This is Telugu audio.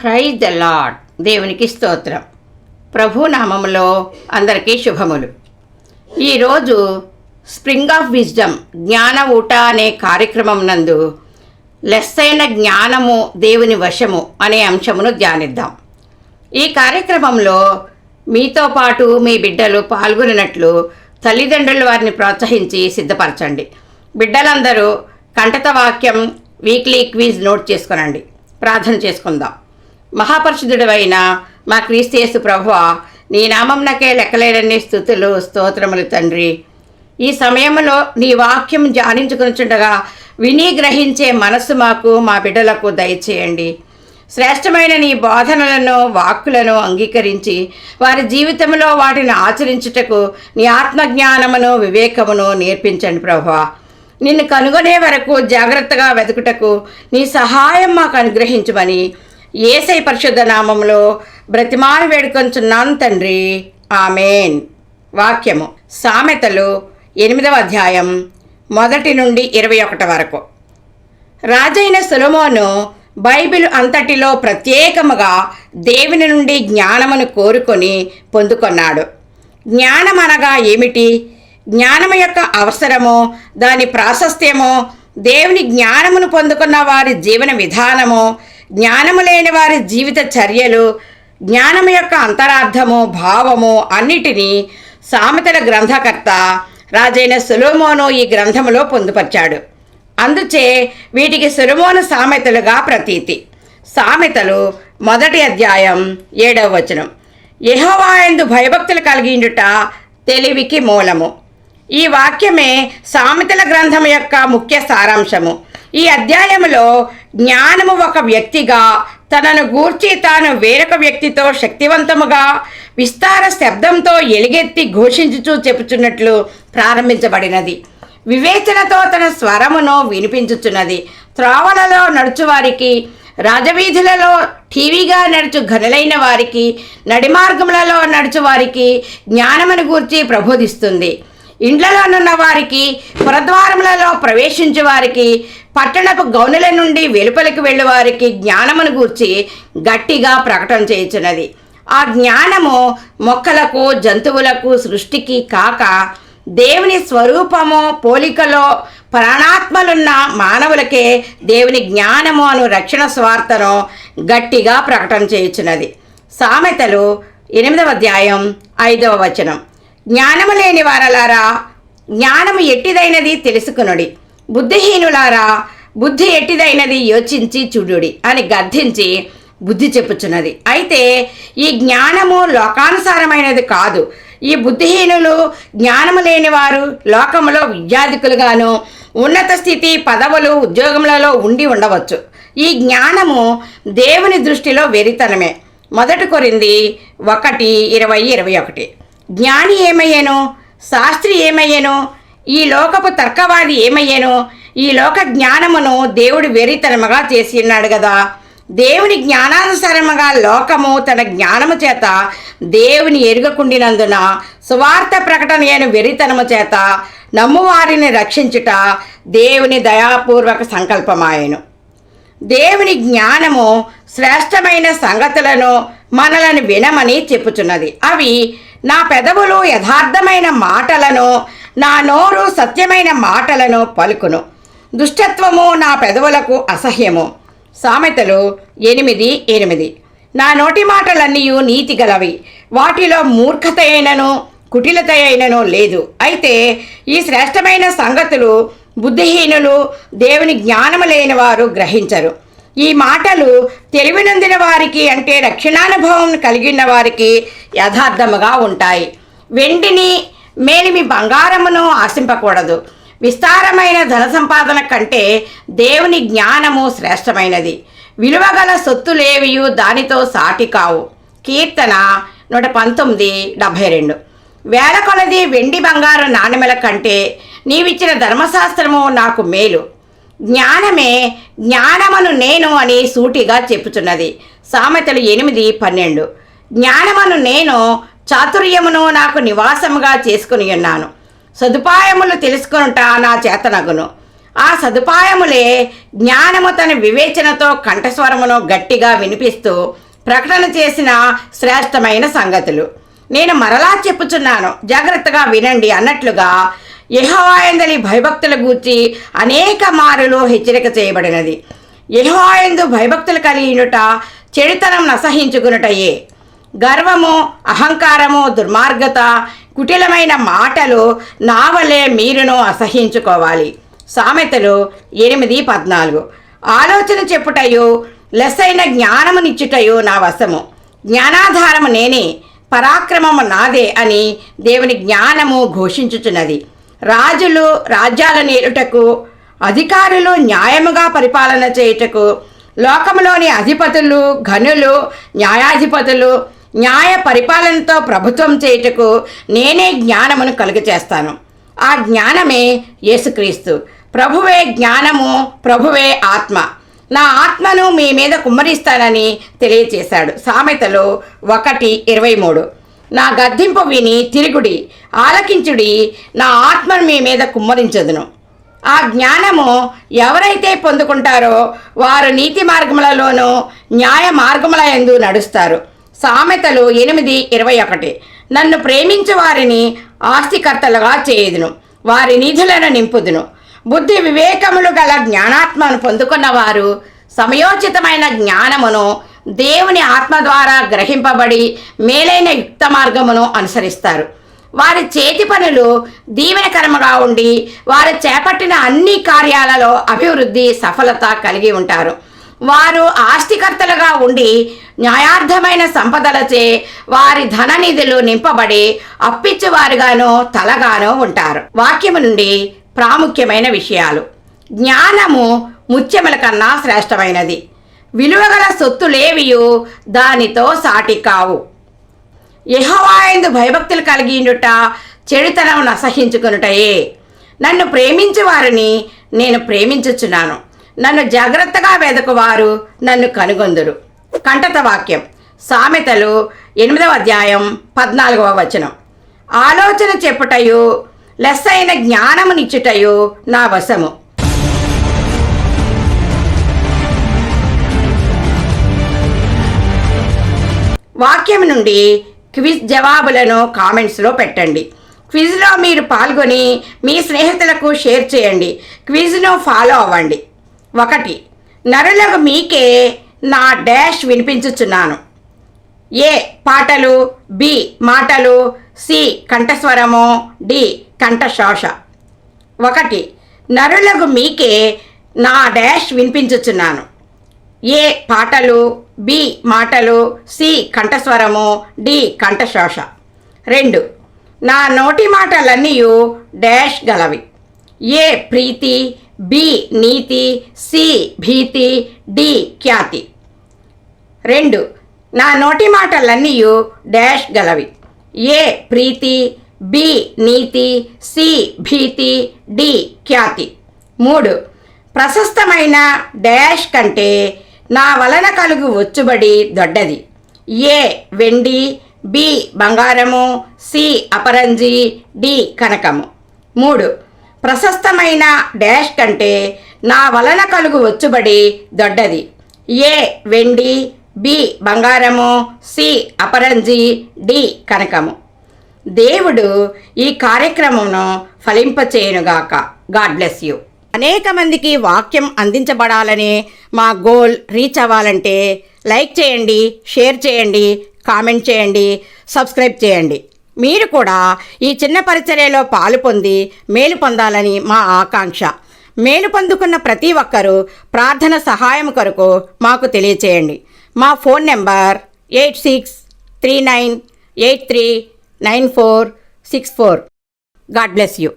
Praise the lord. దేవునికి స్తోత్రం. ప్రభు నామములో అందరికీ శుభములు. ఈరోజు స్ప్రింగ్ ఆఫ్ విజ్డమ్ జ్ఞాన ఊట అనే కార్యక్రమం నందు లెస్సైన జ్ఞానము దేవుని వశము అనే అంశమును ధ్యానిద్దాం. ఈ కార్యక్రమంలో మీతో పాటు మీ బిడ్డలు పాల్గొనినట్లు తల్లిదండ్రులు వారిని ప్రోత్సహించి సిద్ధపరచండి. బిడ్డలందరూ కంఠత వాక్యం వీక్లీ క్విజ్ నోట్ చేసుకునండి. ప్రార్థన చేసుకుందాం. మహాపరిశుద్ధుడైన మా క్రీస్తు యేసు ప్రభువా, నీ నామమునకే లెక్కలేనన్ని స్తుతులు స్తోత్రములు తండ్రి. ఈ సమయంలో నీ వాక్యం ధ్యానించుకొనుచుండగా విని గ్రహించే మనస్సు మాకు మా బిడ్డలకు దయచేయండి. శ్రేష్టమైన నీ బోధనలను వాక్కులను అంగీకరించి వారి జీవితంలో వాటిని ఆచరించుటకు నీ ఆత్మజ్ఞానమును వివేకమును నేర్పించండి ప్రభువా. నిన్ను కనుగొనే వరకు జాగ్రత్తగా వెతుకుటకు నీ సహాయం మాకు అనుగ్రహించమని యేసయ్య పరిశుద్ధ నామములో బ్రతిమాలి వేడుకొంచున్నాను తండ్రి, ఆమేన్. వాక్యము సామెతలు 8వ అధ్యాయం 1 నుండి 21 వరకు. రాజైన సొలొమోను బైబిల్ అంతటిలో ప్రత్యేకముగా దేవుని నుండి జ్ఞానమును కోరుకొని పొందుకొన్నాడు. జ్ఞానం అనగా ఏమిటి? జ్ఞానము యొక్క అవసరము, దాని ప్రాశస్త్యము, దేవుని జ్ఞానమును పొందుకున్న వారి జీవన విధానము, జ్ఞానము లేని వారి జీవిత చర్యలు, జ్ఞానము యొక్క అంతరార్థము, భావము అన్నిటినీ సామెతల గ్రంథకర్త రాజైన సొలొమోను ఈ గ్రంథములో పొందుపరిచాడు. అందుచే వీటికి సొలొమోను సామెతలుగా ప్రతీతి. సామెతలు 1వ అధ్యాయం 7వ వచనం. యెహోవా యందు భయభక్తులు కలిగిండుట తెలివికి మూలము. ఈ వాక్యమే సామెతల గ్రంథం యొక్క ముఖ్య సారాంశము. ఈ అధ్యాయములో జ్ఞానము ఒక వ్యక్తిగా తనను గూర్చి తాను వేరొక వ్యక్తితో శక్తివంతముగా విస్తార శబ్దంతో ఎలుగెత్తి ఘోషించుచూ చెప్పుచున్నట్లు ప్రారంభించబడినది. వివేచనతో తన స్వరమును వినిపించుచున్నది. త్రోవలలో నడుచువారికి, రాజవీధులలో టీవీగా నడుచు ఘనులైన వారికి, నడిమార్గములలో నడుచువారికి జ్ఞానమును గూర్చి ప్రబోధిస్తుంది. ఇండ్లలోనున్న వారికి, పురద్వారములలో ప్రవేశించే వారికి, పట్టణపు గౌనుల నుండి వెలుపలికి వెళ్ళే వారికి జ్ఞానమును గూర్చి గట్టిగా ప్రకటన చేయుచున్నది. ఆ జ్ఞానము మొక్కలకు, జంతువులకు, సృష్టికి కాక దేవుని స్వరూపము పోలికలో ప్రాణాత్మలున్న మానవులకే దేవుని జ్ఞానము అను రక్షణ స్వార్థను గట్టిగా ప్రకటన చేయుచున్నది. సామెతలు 8వ అధ్యాయం 5వ వచనం. జ్ఞానము లేని వారలారా, జ్ఞానము ఎట్టిదైనది తెలుసుకునుడి. బుద్ధిహీనులారా, బుద్ధి ఎట్టిదైనది యోచించి చూడుడి అని గద్దించి బుద్ధి చెప్పుచున్నది. అయితే ఈ జ్ఞానము లోకానుసారమైనది కాదు. ఈ బుద్ధిహీనులు, జ్ఞానము లేనివారు లోకములో విద్యాధికులుగాను, ఉన్నత స్థితి, పదవులు, ఉద్యోగములలో ఉండి ఉండవచ్చు. ఈ జ్ఞానము దేవుని దృష్టిలో వెరితనమే. 1 కొరింథీ 1:20-21. జ్ఞాని ఏమయ్యేను? శాస్త్రి ఏమయ్యేను? ఈ లోకపు తర్కవాది ఏమయ్యేను? ఈ లోక జ్ఞానమును దేవుడు వెరితనముగా చేసి ఉన్నాడు కదా. దేవుని జ్ఞానానుసారముగా లోకము తన జ్ఞానము చేత దేవుని ఎరుగకుండినందున సువార్త ప్రకటన అయిన వెరితనము చేత నమ్మువారిని రక్షించుట దేవుని దయాపూర్వక సంకల్పమాయెను. దేవుని జ్ఞానము శ్రేష్టమైన సంగతులను మనలను వినమని చెప్పుచున్నది. అవి నా పెదవులు యథార్థమైన మాటలను, నా నోరు సత్యమైన మాటలను పలుకును. దుష్టత్వము నా పెదవులకు అసహ్యము. సామెతలు 8:8. నా నోటి మాటలన్నీ నీతి గలవి, వాటిలో మూర్ఖత అయినను కుటిలత అయినను లేదు. అయితే ఈ శ్రేష్టమైన సంగతులు బుద్ధిహీనులు, దేవుని జ్ఞానము లేని వారు గ్రహించరు. ఈ మాటలు తెలివి నొందిన వారికి, అంటే రక్షణానుభవం కలిగిన వారికి యథార్థముగా ఉంటాయి. వెండిని, మేలిమి బంగారమును ఆశింపకూడదు. విస్తారమైన ధన సంపాదన కంటే దేవుని జ్ఞానము శ్రేష్టమైనది. విలువగల సొత్తులేవియు దానితో సాటి కావు. కీర్తన 119:72. వేల కొలది వెండి బంగారు నాణెముల కంటే నీవిచ్చిన ధర్మశాస్త్రము నాకు మేలు. జ్ఞానమే జ్ఞానమును నేను అని సూటిగా చెప్పుచున్నది. సామెతలు 8:12. జ్ఞానమును నేను చాతుర్యమును నాకు నివాసముగా చేసుకుని ఉన్నాను. సదుపాయములు తెలుసుకొనుట నా చేతనగును. ఆ సదుపాయములే జ్ఞానము తన వివేచనతో కంఠస్వరమును గట్టిగా వినిపిస్తూ ప్రకటన చేసిన శ్రేష్టమైన సంగతులు. నేను మరలా చెప్పుచున్నాను, జాగ్రత్తగా వినండి అన్నట్లుగా యెహోవాయందలి భయభక్తుల గూర్చి అనేక మారులు హెచ్చరిక చేయబడినది. యెహోవాయందు భయభక్తులు కలిగినట చెడుతనం నసహించుకునుటయే. గర్వము, అహంకారము, దుర్మార్గత, కుటిలమైన మాటలు నా వలె మీరును అసహించుకోవాలి. సామెతలు 8:14. ఆలోచన చెప్పుటయు లెస్సైన జ్ఞానమునిచ్చుటయు నా వశము. జ్ఞానాధారము నేనే, పరాక్రమము నాదే అని దేవుని జ్ఞానము ఘోషించుచున్నది. రాజులు రాజ్యాలను ఏలుటకు, అధికారులు న్యాయముగా పరిపాలన చేయుటకు, లోకములోని అధిపతులు, ఘనులు, న్యాయాధిపతులు న్యాయ పరిపాలనతో ప్రభుత్వం చేయుటకు నేనే జ్ఞానమును కలుగచేస్తాను. ఆ జ్ఞానమే యేసుక్రీస్తు. ప్రభువే జ్ఞానము, ప్రభువే ఆత్మ. నా ఆత్మను మీ మీద కుమ్మరిస్తానని తెలియచేశాడు. సామెతలు 1:23. నా గద్దింపు విని తిరుగుడి, ఆలకించుడి, నా ఆత్మను మీ మీద కుమ్మరించదును. ఆ జ్ఞానము ఎవరైతే పొందుకుంటారో వారు నీతి మార్గములలోనూ న్యాయ మార్గముల యందు నడుస్తారు. సామెతలు 8:21. నన్ను ప్రేమించు వారిని ఆస్తికర్తలుగా చేయుదును, వారి నిధులను నింపుదును. బుద్ధి వివేకములు గల జ్ఞానాత్మను పొందుకున్న వారు సమయోచితమైన జ్ఞానమును దేవుని ఆత్మ ద్వారా గ్రహింపబడి మేలైన యుక్త మార్గమును అనుసరిస్తారు. వారి చేతి పనులు దీవెనకరముగా ఉండి వారు చేపట్టిన అన్ని కార్యాలలో అభివృద్ధి, సఫలత కలిగి ఉంటారు. వారు ఆస్తికర్తలుగా ఉండి న్యాయార్థమైన సంపదలచే వారి ధన నిధులు నింపబడి అప్పిచ్చువారుగాను తలగాను ఉంటారు. వాక్యము నుండి ప్రాముఖ్యమైన విషయాలు. జ్ఞానము ముత్యముల కన్నా శ్రేష్టమైనది. విలువగల సొత్తులేవియు దానితో సాటి కావు. యెహోవాయందు భయభక్తులు కలిగియుండుట చెడుతనం నసహించుకొనుటయే. నన్ను ప్రేమించు వారిని నేను ప్రేమించుచున్నాను. నన్ను జాగ్రత్తగా వెదకువారు నన్ను కనుగొందురు. కంటత వాక్యం. సామెతలు 8:14. ఆలోచన చెప్పుటయు లెస్సైన జ్ఞానమునిచ్చుటయు నా వశము. వాక్యం నుండి క్విజ్ జవాబులను కామెంట్స్లో పెట్టండి. క్విజ్లో మీరు పాల్గొని మీ స్నేహితులకు షేర్ చేయండి. క్విజ్ను ఫాలో అవ్వండి. 1. నరులకు మీకే నా డాష్ వినిపించుచున్నాను. ఏ పాటలు, బి మాటలు, సి కంఠస్వరము, డి కంఠశోష. 1. నరులకు మీకే నా డాష్ వినిపించుచున్నాను. ఏ పాటలు, బి మాటలు, సి కంఠస్వరము, డి కంఠశోష. 2. నా నోటి మాటలన్నీయు డాష్ గలవి. ఏ ప్రీతి, బి నీతి, సి భీతి, డి ఖ్యాతి. 2. నా నోటి మాటలన్నీయు డాష్ గలవి. ఏ ప్రీతి, బి నీతి, సి భీతి, డి ఖ్యాతి. 3. ప్రశస్తమైన డాష్ కంటే నా వలన కలుగు వచ్చుబడి దొడ్డది. ఏ వెండి, బి బంగారము, సి అపరంజి, డి కనకము. 3. ప్రశస్తమైన డాష్ కంటే నా వలన కలుగు వచ్చుబడి దొడ్డది. ఏ వెండి, బి బంగారము, సి అపరంజి, డి కనకము. దేవుడు ఈ కార్యక్రమమును ఫలింపచేయునుగాక. God bless you. అనేక మందికి వాక్యం అందించబడాలనే మా గోల్ రీచ్ అవ్వాలంటే లైక్ చేయండి, షేర్ చేయండి, కామెంట్ చేయండి, సబ్స్క్రైబ్ చేయండి. మీరు కూడా ఈ చిన్న పరిచర్యలో పాలు పొంది మేలు పొందాలని మా ఆకాంక్ష. మేలు పొందుకున్న ప్రతి ఒక్కరూ ప్రార్థన సహాయం కొరకు మాకు తెలియచేయండి. మా phone number 8639839464. God bless you.